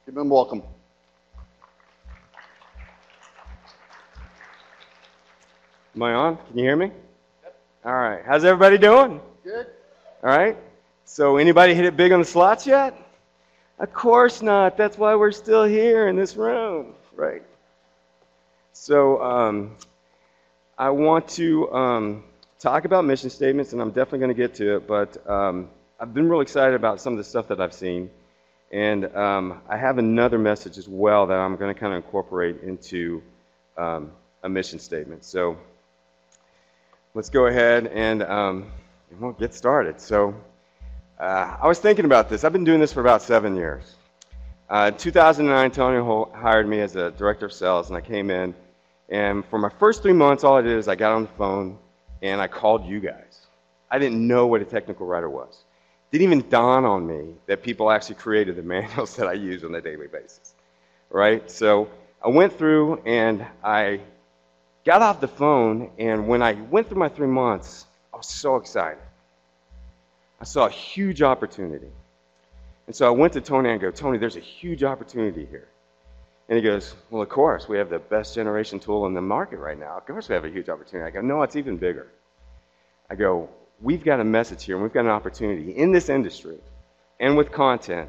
Give them welcome. Am I on? Can you hear me? Yep. All right. How's everybody doing? Good. All right. So anybody hit it big on the slots yet? Of course not. That's why we're still here in this room, right? So I want to talk about mission statements, and I'm definitely going to get to it, but I've been really excited about some of the stuff that I've seen, and I have another message as well that I'm going to kind of incorporate into a mission statement. So let's go ahead and we'll get started. So I was thinking about this. I've been doing this for about 7 years. 2009, Tony hired me as a director of sales, and I came in, and for my first 3 months, all I did is I got on the phone and I called you guys. I didn't know what a technical writer was. It didn't even dawn on me that people actually created the manuals that I use on a daily basis, right? So I went through and I got off the phone, and when I went through my 3 months, I was so excited. I saw a huge opportunity. And so I went to Tony and go, Tony, there's a huge opportunity here. And he goes, well, of course, we have the best generation tool in the market right now. Of course we have a huge opportunity. I go, no, it's even bigger. I go, we've got a message here, and we've got an opportunity in this industry and with content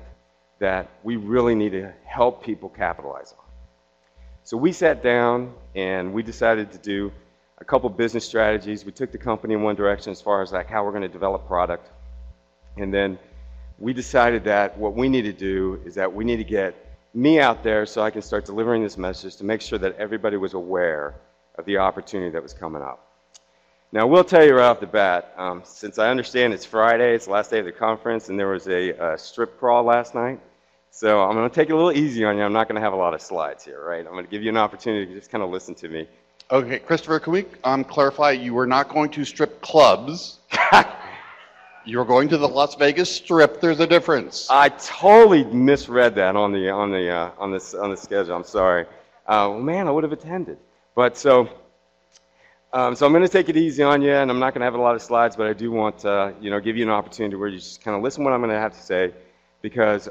that we really need to help people capitalize on. So we sat down and we decided to do a couple business strategies. We took the company in one direction as far as like how we're going to develop product. And then we decided that what we need to do is that we need to get me out there so I can start delivering this message to make sure that everybody was aware of the opportunity that was coming up. Now, I will tell you right off the bat, since I understand it's Friday, it's the last day of the conference, and there was a strip crawl last night, so I'm going to take it a little easy on you. I'm not going to have a lot of slides here, right? I'm going to give you an opportunity to just kind of listen to me. Okay, Christopher, can we clarify, you were not going to strip clubs. You were going to the Las Vegas Strip. There's a difference. I totally misread that on the schedule. I'm sorry. Man, I would have attended. But so I'm going to take it easy on you, and I'm not going to have a lot of slides, but I do want to, give you an opportunity where you just kind of listen to what I'm going to have to say, because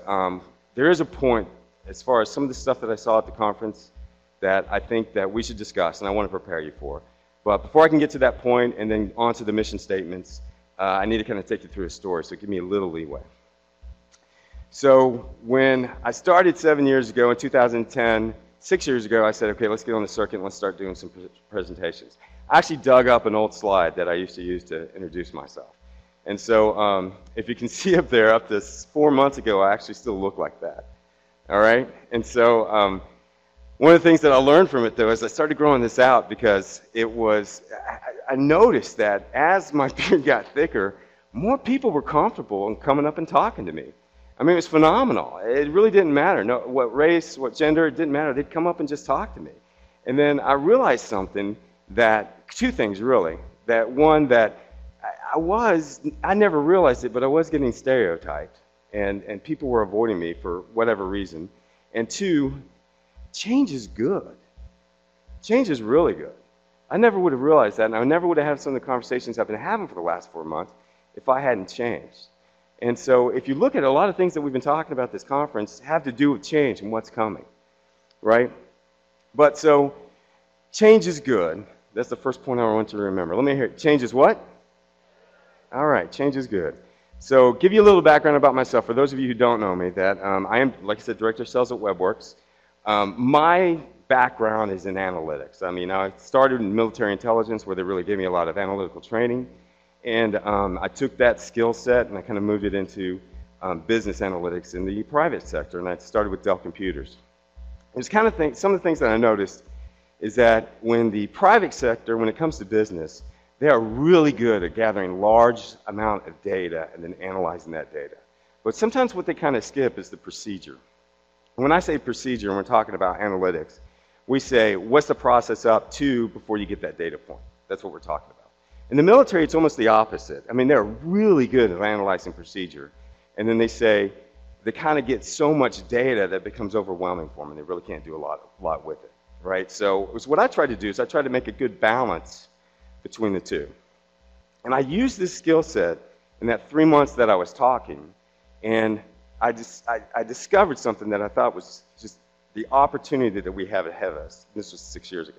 there is a point as far as some of the stuff that I saw at the conference that I think that we should discuss, and I want to prepare you for. But before I can get to that point and then on to the mission statements, I need to kind of take you through a story, so give me a little leeway. So when I started 7 years ago in 2010, 6 years ago, I said, okay, let's get on the circuit and let's start doing some presentations. I actually dug up an old slide that I used to use to introduce myself. And so if you can see up there, up to 4 months ago, I actually still look like that. All right? And so one of the things that I learned from it, though, is I started growing this out because it was, I noticed that as my beard got thicker, more people were comfortable in coming up and talking to me. I mean, it was phenomenal. It really didn't matter. No, what race, what gender, it didn't matter. They'd come up and just talk to me. And then I realized something that, two things really, that one, that I never realized it, but I was getting stereotyped, and people were avoiding me for whatever reason. And two, change is good. Change is really good. I never would have realized that, and I never would have had some of the conversations I've been having for the last 4 months if I hadn't changed. And so if you look at a lot of things that we've been talking about this conference have to do with change and what's coming, right? But so change is good. That's the first point I want you to remember. Let me hear it. Change is what? All right, change is good. So give you a little background about myself. For those of you who don't know me, that I am, like I said, Director of Sales at WebWorks. My background is in analytics. I mean, I started in military intelligence where they really gave me a lot of analytical training. And I took that skill set and I kind of moved it into business analytics in the private sector. And I started with Dell computers. There's kind of some of the things that I noticed is that when the private sector, when it comes to business, they are really good at gathering large amount of data and then analyzing that data. But sometimes what they kind of skip is the procedure. When I say procedure, and we're talking about analytics, we say, what's the process up to before you get that data point? That's what we're talking about. In the military, it's almost the opposite. I mean, they're really good at analyzing procedure. And then they say, they kind of get so much data that it becomes overwhelming for them, and they really can't do a lot with it, right? So what I tried to do is I tried to make a good balance between the two. And I used this skill set in that 3 months that I was talking, and I discovered something that I thought was just the opportunity that we have ahead of us. This was 6 years ago.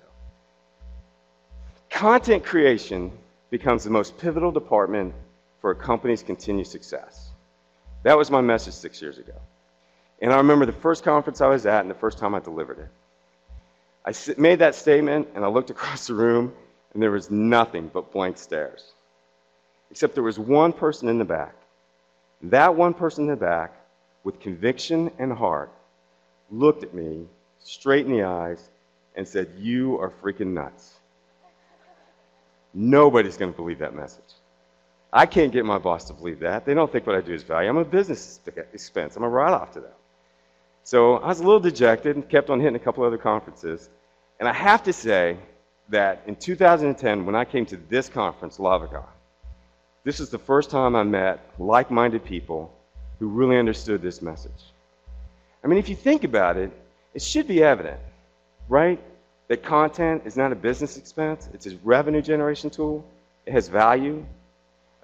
Content creation becomes the most pivotal department for a company's continued success. That was my message 6 years ago. And I remember the first conference I was at and the first time I delivered it. I made that statement and I looked across the room and there was nothing but blank stares. Except there was one person in the back. That one person in the back, with conviction and heart, looked at me straight in the eyes and said, "You are freaking nuts." Nobody's going to believe that message. I can't get my boss to believe that. They don't think what I do is value. I'm a business expense. I'm a write-off to them. So I was a little dejected and kept on hitting a couple other conferences. And I have to say that in 2010, when I came to this conference, LavaCon, this is the first time I met like-minded people who really understood this message. I mean, if you think about it, it should be evident, right? That content is not a business expense. It's a revenue generation tool. It has value.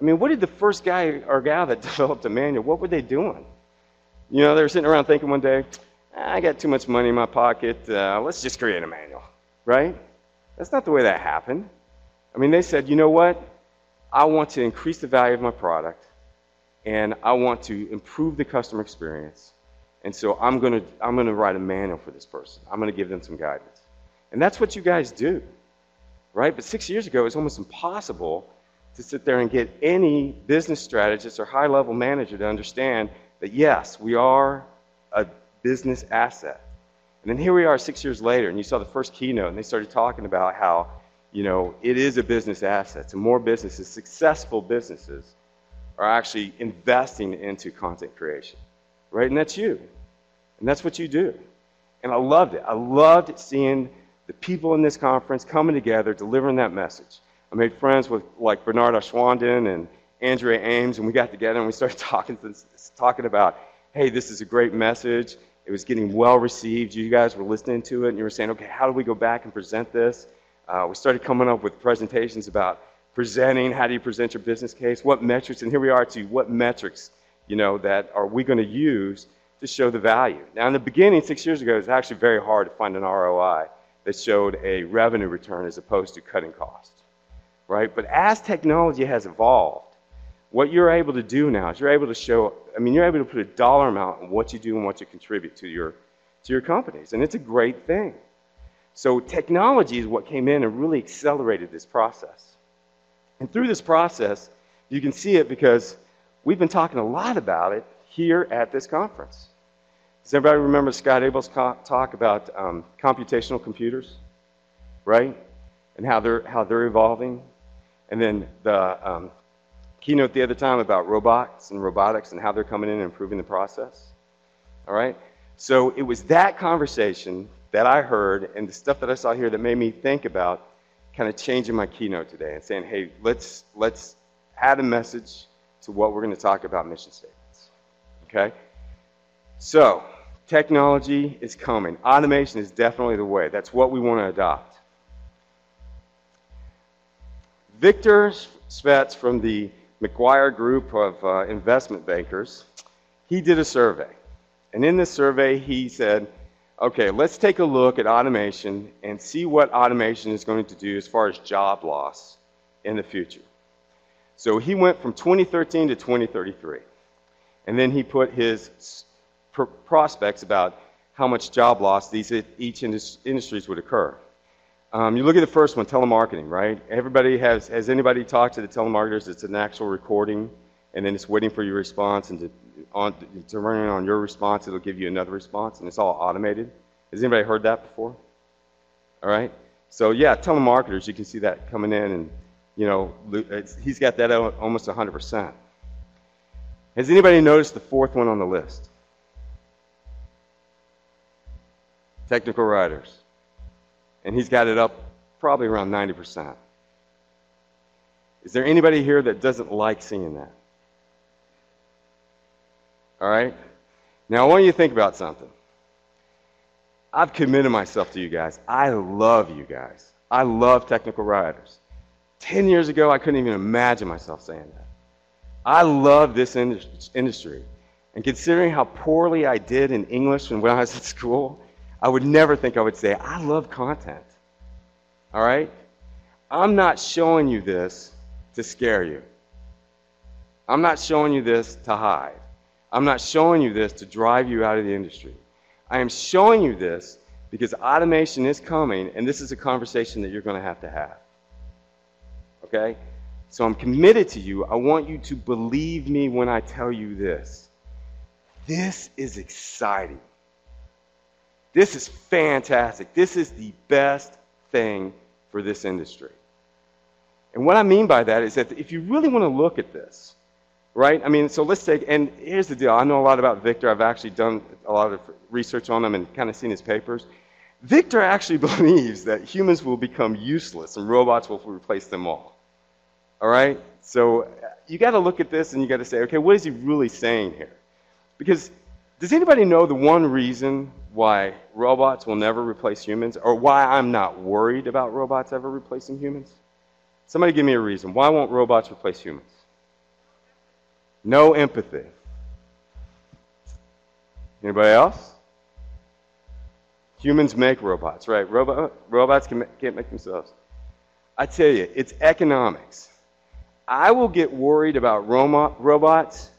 I mean, what did the first guy or gal that developed a manual, what were they doing? You know, they were sitting around thinking one day, I got too much money in my pocket. Let's just create a manual, right? That's not the way that happened. I mean, they said, you know what? I want to increase the value of my product, and I want to improve the customer experience. And so I'm going to write a manual for this person. I'm going to give them some guidance. And that's what you guys do, right? But 6 years ago, it was almost impossible to sit there and get any business strategist or high-level manager to understand that, yes, we are a business asset. And then here we are 6 years later, and you saw the first keynote, and they started talking about how, you know, it is a business asset. So more businesses, successful businesses, are actually investing into content creation, right? And that's you. And that's what you do. And I loved it. I loved seeing the people in this conference coming together, delivering that message. I made friends with like Bernard Ashwandon and Andrea Ames, and we got together and we started talking about, hey, this is a great message. It was getting well received. You guys were listening to it, and you were saying, okay, how do we go back and present this? We started coming up with presentations about presenting. How do you present your business case? What metrics? And here we are to what metrics, you know, that are we going to use to show the value? Now, in the beginning, 6 years ago, it was actually very hard to find an ROI that showed a revenue return as opposed to cutting costs, right? But as technology has evolved, what you're able to do now is you're able to show, I mean, you're able to put a dollar amount on what you do and what you contribute to your companies, and it's a great thing. So technology is what came in and really accelerated this process. And through this process, you can see it because we've been talking a lot about it here at this conference. Does everybody remember Scott Abel's talk about computational computers, right? And how they're evolving? And then the keynote the other time about robots and robotics and how they're coming in and improving the process. All right? So it was that conversation that I heard and the stuff that I saw here that made me think about kind of changing my keynote today and saying, hey, let's add a message to what we're going to talk about, mission statements. Okay? So, technology is coming. Automation is definitely the way. That's what we want to adopt. Victor Svets from the McGuire Group of investment bankers, he did a survey. And in this survey, he said, okay, let's take a look at automation and see what automation is going to do as far as job loss in the future. So he went from 2013 to 2033. And then he put his prospects about how much job loss each industries would occur. You look at the first one, telemarketing, right? Everybody has anybody talked to the telemarketers? It's an actual recording, and then it's waiting for your response, and to run on your response, it'll give you another response, and it's all automated. Has anybody heard that before? All right? So yeah, telemarketers, you can see that coming in, and you know, he's got that at almost 100%. Has anybody noticed the fourth one on the list? Technical writers. And he's got it up probably around 90%. Is there anybody here that doesn't like seeing that? All right? Now I want you to think about something. I've committed myself to you guys. I love you guys. I love technical writers. 10 years ago, I couldn't even imagine myself saying that. I love this industry. And considering how poorly I did in English when I was at school, I would never think I would say, I love content. All right? I'm not showing you this to scare you. I'm not showing you this to hide. I'm not showing you this to drive you out of the industry. I am showing you this because automation is coming, and this is a conversation that you're going to have. Okay? So I'm committed to you. I want you to believe me when I tell you this. This is exciting. This is fantastic. This is the best thing for this industry. And what I mean by that is that if you really want to look at this, right? I mean, so let's take, and here's the deal. I know a lot about Victor. I've actually done a lot of research on him and kind of seen his papers. Victor actually believes that humans will become useless and robots will replace them all. All right? So you got to look at this and you got to say, okay, what is he really saying here? Because does anybody know the one reason why robots will never replace humans, or why I'm not worried about robots ever replacing humans? Somebody give me a reason. Why won't robots replace humans? No empathy. Anybody else? Humans make robots, right? Robots can't make themselves. I tell you, it's economics. I will get worried about robots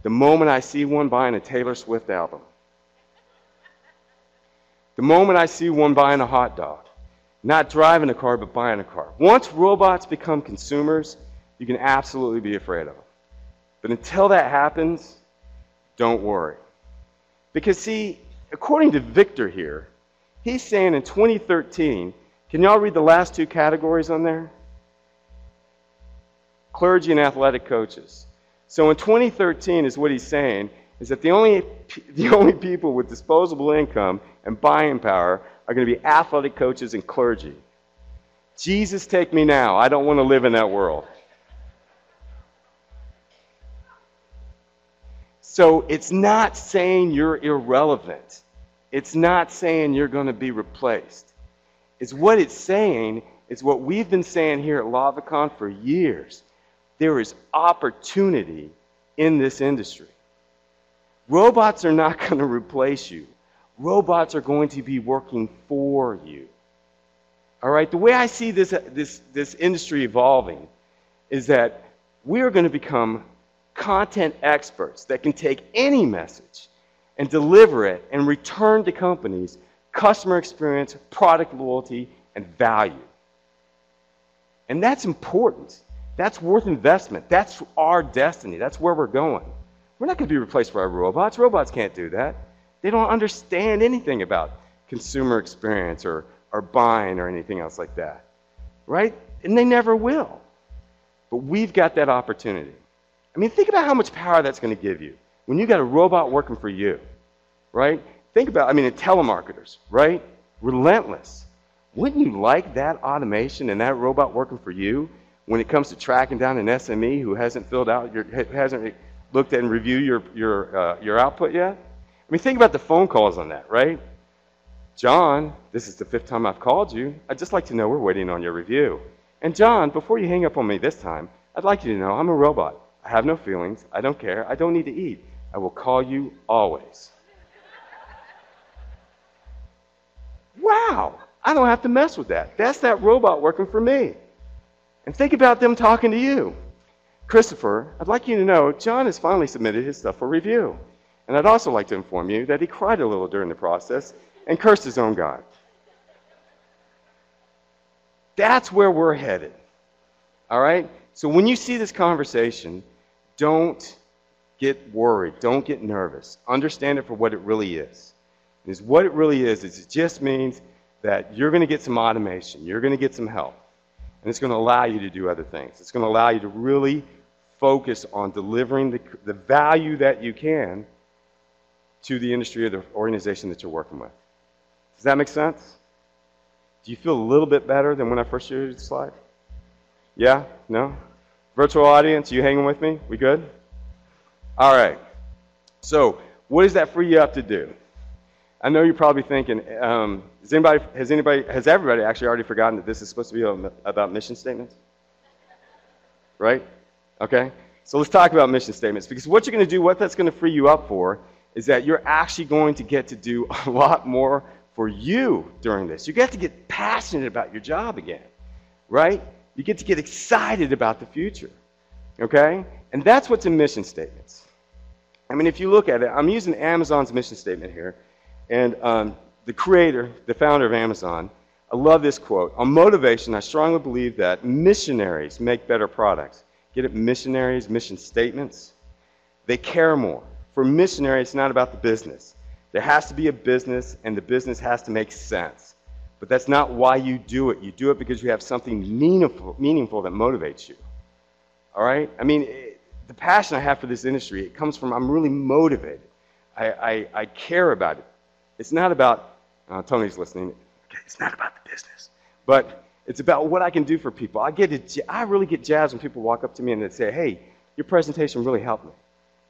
the moment I see one buying a Taylor Swift album. The moment I see one buying a hot dog. Not driving a car, but buying a car. Once robots become consumers, you can absolutely be afraid of them. But until that happens, don't worry. Because see, according to Victor here, he's saying in 2013, can y'all read the last two categories on there? Clergy and athletic coaches. So in 2013 is what he's saying, is that the only people with disposable income and buying power are going to be athletic coaches and clergy. Jesus, take me now. I don't want to live in that world. So it's not saying you're irrelevant. It's not saying you're going to be replaced. It's what it's saying is what we've been saying here at LavaCon for years. There is opportunity in this industry. Robots are not going to replace you. Robots are going to be working for you. All right? The way I see this industry evolving is that we are going to become content experts that can take any message and deliver it and return to companies customer experience, product loyalty, and value. And that's important. That's worth investment. That's our destiny. That's where we're going. We're not going to be replaced by robots. Robots can't do that. They don't understand anything about consumer experience or buying or anything else like that. Right? And they never will. But we've got that opportunity. I mean, think about how much power that's going to give you when you got a robot working for you. Right? Think about, I mean, the telemarketers, right? Relentless. Wouldn't you like that automation and that robot working for you when it comes to tracking down an SME who hasn't filled out hasn't looked at and reviewed your output yet? I mean, think about the phone calls on that, right? John, this is the 5th time I've called you. I'd just like to know we're waiting on your review. And John, before you hang up on me this time, I'd like you to know I'm a robot. I have no feelings. I don't care. I don't need to eat. I will call you always. Wow, I don't have to mess with that. That's that robot working for me. And think about them talking to you. Christopher, I'd like you to know John has finally submitted his stuff for review. And I'd also like to inform you that he cried a little during the process and cursed his own God. That's where we're headed. All right? So when you see this conversation, don't get worried. Don't get nervous. Understand it for what it really is. Is what it really is it just means that you're going to get some automation. You're going to get some help. And it's going to allow you to do other things. It's going to allow you to really focus on delivering the value that you can to the industry or the organization that you're working with. Does that make sense? Do you feel a little bit better than when I first showed you the slide? Yeah? No? Virtual audience, you hanging with me? We good? All right. So what does that free you up to do? I know you're probably thinking, has everybody actually already forgotten that this is supposed to be about mission statements? Right? Okay? So let's talk about mission statements, because what you're going to do, what that's going to free you up for, is that you're actually going to get to do a lot more for you during this. You get to get passionate about your job again, right? You get to get excited about the future, okay? And that's what's in mission statements. I mean, if you look at it, I'm using Amazon's mission statement here, and the creator, the founder of Amazon, I love this quote. On motivation, I strongly believe that missionaries make better products. Get it? Missionaries, mission statements. They care more. For missionaries, it's not about the business. There has to be a business, and the business has to make sense. But that's not why you do it. You do it because you have something meaningful that motivates you. All right? I mean, the passion I have for this industry, it comes from I'm really motivated. I care about it. It's not about, Tony's listening, okay, it's not about the business. But it's about what I can do for people. I really get jazzed when people walk up to me and they say, hey, your presentation really helped me.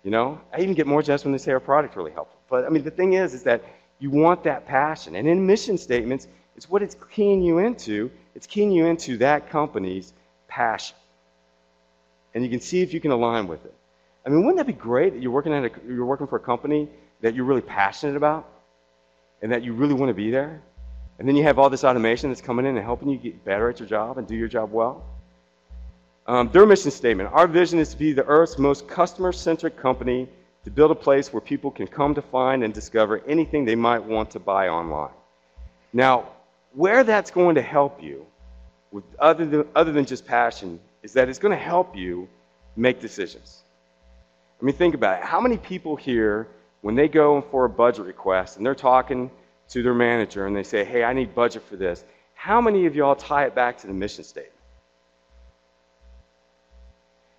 You know, I even get more jazzed when they say our product really helped. But I mean, the thing is that you want that passion. And in mission statements, it's what it's keying you into. It's keying you into that company's passion. And you can see if you can align with it. I mean, wouldn't that be great that you're working for a company that you're really passionate about and that you really want to be there? And then you have all this automation that's coming in and helping you get better at your job and do your job well. Their mission statement, our vision is to be the Earth's most customer-centric company, to build a place where people can come to find and discover anything they might want to buy online. Now, where that's going to help you, with other than just passion, is that it's going to help you make decisions. I mean, think about it. How many people here, when they go for a budget request and they're talking to their manager and they say, hey, I need budget for this, how many of y'all tie it back to the mission statement?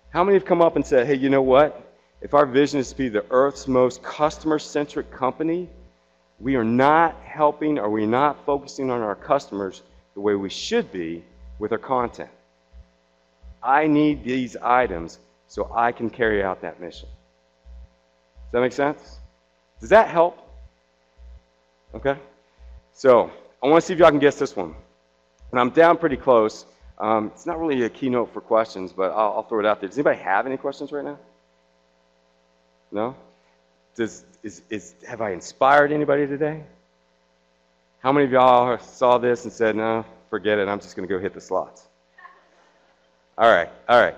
How many have come up and said, hey, you know what? If our vision is to be the Earth's most customer-centric company, we are not helping or we're not focusing on our customers the way we should be with our content. I need these items so I can carry out that mission. Does that make sense? Does that help? Okay. So I want to see if y'all can guess this one. And I'm down pretty close. It's not really a keynote for questions, but I'll throw it out there. Does anybody have any questions right now? No? Have I inspired anybody today? How many of y'all saw this and said, no, forget it, I'm just going to go hit the slots? All right.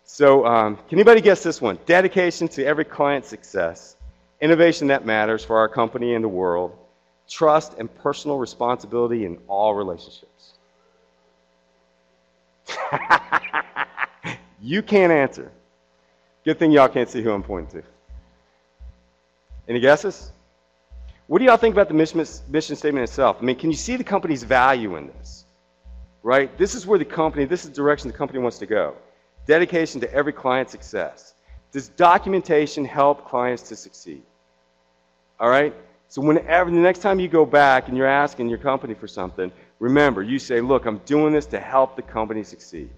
So can anybody guess this one? Dedication to every client's success, innovation that matters for our company and the world, trust and personal responsibility in all relationships. You can't answer. Good thing y'all can't see who I'm pointing to. Any guesses? What do y'all think about the mission statement itself? I mean, can you see the company's value in this? Right? This is where this is the direction the company wants to go. Dedication to every client's success. Does documentation help clients to succeed? All right? So whenever, the next time you go back and you're asking your company for something, remember, you say, look, I'm doing this to help the company succeed.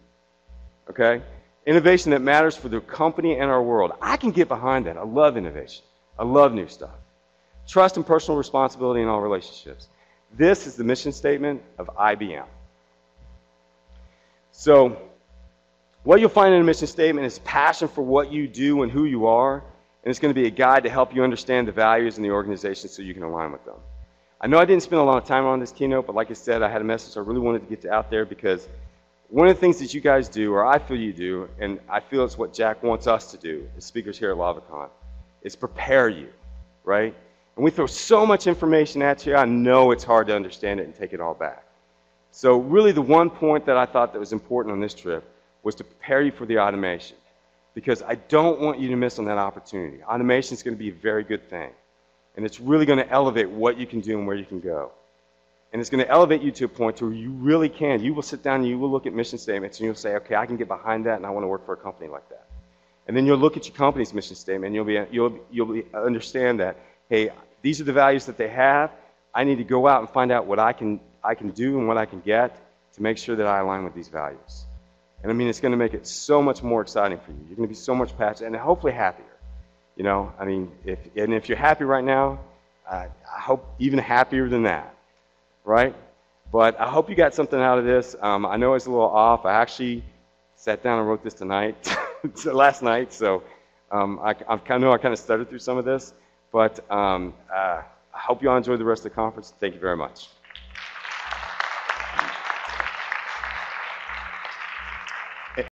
Okay? Innovation that matters for the company and our world. I can get behind that. I love innovation. I love new stuff. Trust and personal responsibility in all relationships. This is the mission statement of IBM. So what you'll find in a mission statement is passion for what you do and who you are, and it's going to be a guide to help you understand the values in the organization so you can align with them. I know I didn't spend a lot of time on this keynote, but like I said, I had a message I really wanted to get out there because one of the things that you guys do, or I feel you do, and I feel it's what Jack wants us to do, as speakers here at LavaCon, is prepare you, right? And we throw so much information at you, I know it's hard to understand it and take it all back. So really the one point that I thought that was important on this trip was to prepare you for the automation, because I don't want you to miss on that opportunity. Automation is going to be a very good thing, and it's really going to elevate what you can do and where you can go. And it's going to elevate you to a point where you really can. You will sit down and you will look at mission statements and you'll say, okay, I can get behind that and I want to work for a company like that. And then you'll look at your company's mission statement and you'll understand that, hey, these are the values that they have. I need to go out and find out what I can do and what I can get to make sure that I align with these values. And I mean, it's going to make it so much more exciting for you. You're going to be so much passionate and hopefully happier. You know, I mean, if you're happy right now, I hope even happier than that. Right? But I hope you got something out of this. I know it's a little off. I actually sat down and wrote this tonight. last night, so I kind of stuttered through some of this, but I hope you all enjoy the rest of the conference. Thank you very much.